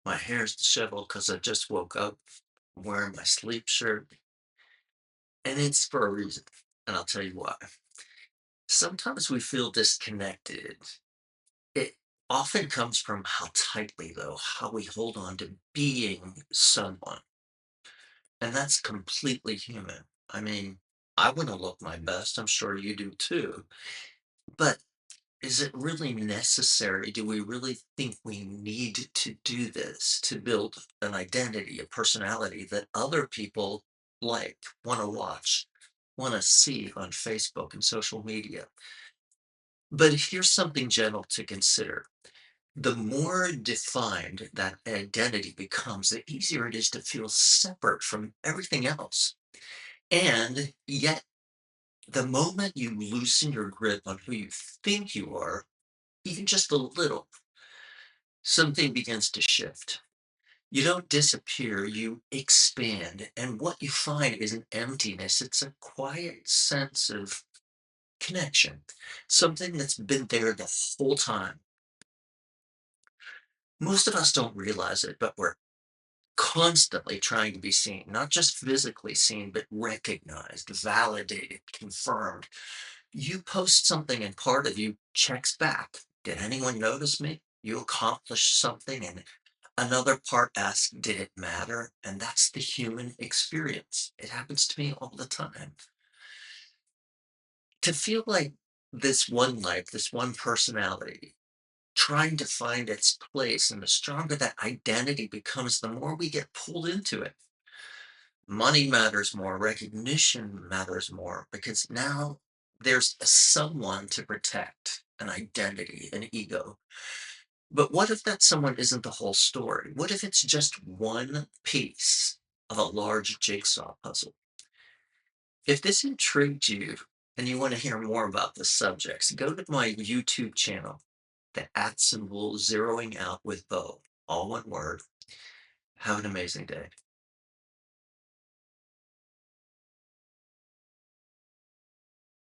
My hair's disheveled because I just woke up wearing my sleep shirt, and it's for a reason. And I'll tell you why. Sometimes we feel disconnected. It often comes from how tightly, though, how we hold on to being someone. And that's completely human. I mean, I want to look my best. I'm sure you do too. But is it really necessary? Do we really think we need to do this to build an identity, a personality that other people like, want to watch, want to see on Facebook and social media? But here's something gentle to consider. The more defined that identity becomes, the easier it is to feel separate from everything else. And yet, the moment you loosen your grip on who you think you are, even just a little, something begins to shift. You don't disappear, you expand. And what you find is an emptiness. It's a quiet sense of connection, something that's been there the whole time. Most of us don't realize it, but we're constantly trying to be seen, not just physically seen, but recognized, validated, confirmed. You post something and part of you checks back. Did anyone notice me? You accomplished something and another part asks, did it matter? And that's the human experience. It happens to me all the time. To feel like this one life, this one personality, trying to find its place, and the stronger that identity becomes, the more we get pulled into it. Money matters more, recognition matters more, because now there's a someone to protect, an identity, an ego. But what if that someone isn't the whole story? What if it's just one piece of a large jigsaw puzzle? If this intrigued you and you want to hear more about the subjects, go to my YouTube channel, the @ symbol zeroing out with Bo, all one word. Have an amazing day.